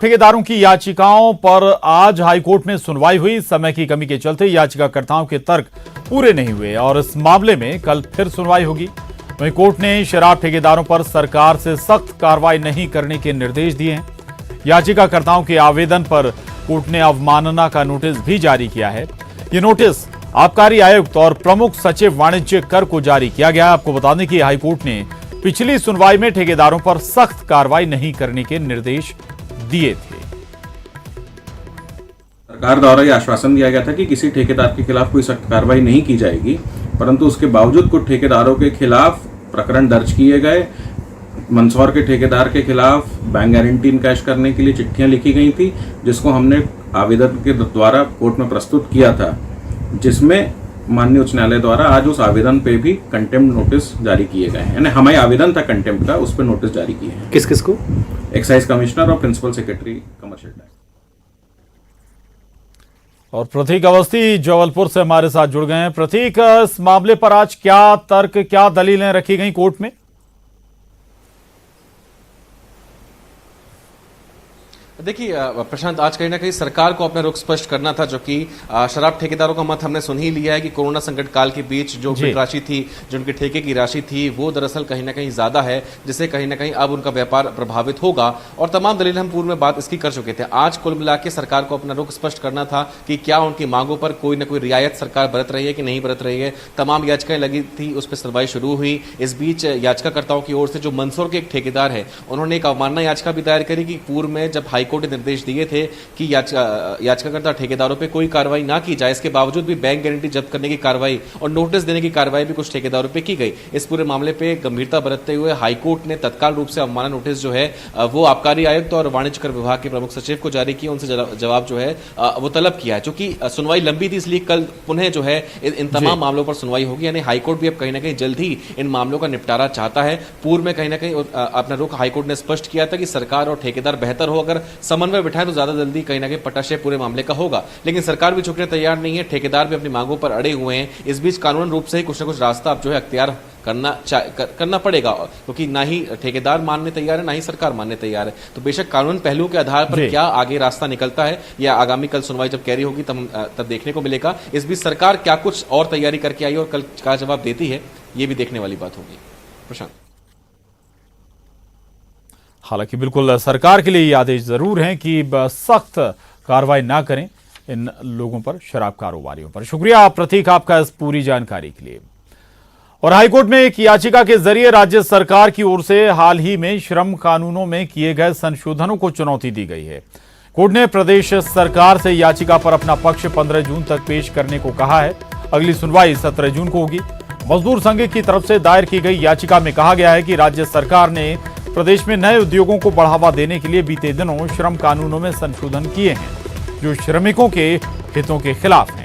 ठेकेदारों की याचिकाओं पर आज हाईकोर्ट में सुनवाई हुई। समय की कमी के चलते याचिकाकर्ताओं के तर्क पूरे नहीं हुए और इस मामले में कल फिर सुनवाई होगी। वहीं कोर्ट ने शराब ठेकेदारों पर सरकार से सख्त कार्रवाई नहीं करने के निर्देश दिए हैं। याचिकाकर्ताओं के आवेदन पर कोर्ट ने अवमानना का नोटिस भी जारी किया है। ये नोटिस आबकारी आयुक्त और प्रमुख सचिव वाणिज्य कर को जारी किया गया। आपको बता दें कि हाईकोर्ट ने पिछली सुनवाई में ठेकेदारों पर सख्त कार्रवाई नहीं करने के निर्देश दिए थे। सरकार द्वारा यह आश्वासन दिया गया था कि किसी ठेकेदार के खिलाफ कोई सख्त कार्रवाई नहीं की जाएगी, परंतु उसके बावजूद कुछ ठेकेदारों के खिलाफ प्रकरण दर्ज किए गए। मंदसौर के ठेकेदार के खिलाफ बैंक गारंटी इनकैश करने के लिए चिट्ठियां लिखी गई थी, जिसको हमने आवेदन के द्वारा कोर्ट में प्रस्तुत किया था, जिसमें माननीय उच्च न्यायालय द्वारा आज उस आवेदन पे भी कंटेम्प्ट नोटिस जारी किए गए हैं। यानी हमारे आवेदन था कंटेम्प्ट का, उस पर नोटिस जारी किए हैं। किस किस को? एक्साइज कमिश्नर और प्रिंसिपल सेक्रेटरी कमर्शियल टैक्स। और प्रतीक अवस्थी जबलपुर से हमारे साथ जुड़ गए हैं। प्रतीक, इस मामले पर आज क्या तर्क, क्या दलीलें रखी गई कोर्ट में? देखिए प्रशांत, आज कहीं ना कहीं सरकार को अपना रुख स्पष्ट करना था, जो कि शराब ठेकेदारों का मत हमने सुन ही लिया है कि कोरोना संकट काल के बीच जो बिल राशि थी, जो उनके ठेके की राशि थी, वो दरअसल कहीं ना कहीं ज्यादा है, जिससे कहीं ना कहीं अब उनका व्यापार प्रभावित होगा। और तमाम दलील हम पूर्व में बात इसकी कर चुके थे। आज कुल मिला के सरकार को अपना रुख स्पष्ट करना था कि क्या उनकी मांगों पर कोई ना कोई रियायत सरकार बरत रही है कि नहीं बरत रही है। तमाम याचिकाएं लगी थी, उस पर सुनवाई शुरू हुई। इस बीच याचिकाकर्ताओं की ओर से जो मंदसौर के एक ठेकेदार है, उन्होंने एक अवमानना याचिका भी दायर करी कि पूर्व में जब हाईकोर्ट ने निर्देश दिए थे कि याचिकाकर्ता ठेकेदारों पे कोई कार्रवाई ना की जाए, इसके बावजूद भी बैंक गारंटी जब्त करने की कार्रवाई और नोटिस देने की कार्रवाई भी कुछ ठेकेदारों पे की गई। इस पूरे मामले पे गंभीरता बरतते हुए हाईकोर्ट ने तत्काल रूप से अवमानना नोटिस जो है वो आबकारी आयुक्त और वाणिज्य कर विभाग के प्रमुख सचिव को जारी किया। उनसे जवाब जो है वो तलब किया है। चूंकि सुनवाई लंबी थी, इसलिए कल पुनः जो है इन तमाम मामलों पर सुनवाई होगी। यानी हाईकोर्ट भी अब कहीं ना कहीं जल्द ही इन मामलों का निपटारा चाहता है। पूर्व में कहीं ना कहीं अपना रुख हाईकोर्ट ने स्पष्ट किया था कि सरकार और ठेकेदार बेहतर हो, अगर समन्वय बिठाए तो ज्यादा जल्दी कहीं ना कहीं पटाशय पूरे मामले का होगा। लेकिन सरकार भी झुकने तैयार नहीं है, ठेकेदार भी अपनी मांगों पर अड़े हुए हैं। इस बीच कानून रूप से ही कुछ ना कुछ रास्ता अब जो है अख्तियार करना पड़ेगा, क्योंकि ना ही ठेकेदार मानने तैयार है, ना ही सरकार मानने तैयार है। तो बेशक कानून पहलुओं के आधार पर क्या आगे रास्ता निकलता है, या आगामी कल सुनवाई जब कैरी होगी तब देखने को मिलेगा। इस बीच सरकार क्या कुछ और तैयारी करके आई और कल क्या जवाब देती है, ये भी देखने वाली बात होगी। प्रशांत, हालांकि बिल्कुल सरकार के लिए ये आदेश जरूर हैं कि सख्त कार्रवाई ना करें इन लोगों पर, शराब कारोबारियों पर। शुक्रिया प्रतीक आपका इस पूरी जानकारी के लिए। और हाईकोर्ट में एक याचिका के जरिए राज्य सरकार की ओर से हाल ही में श्रम कानूनों में किए गए संशोधनों को चुनौती दी गई है। कोर्ट ने प्रदेश सरकार से याचिका पर अपना पक्ष 15 जून तक पेश करने को कहा है। अगली सुनवाई 17 जून को होगी। मजदूर संघ की तरफ से दायर की गई याचिका में कहा गया है कि राज्य सरकार ने प्रदेश में नए उद्योगों को बढ़ावा देने के लिए बीते दिनों श्रम कानूनों में संशोधन किए हैं, जो श्रमिकों के हितों के खिलाफ हैं।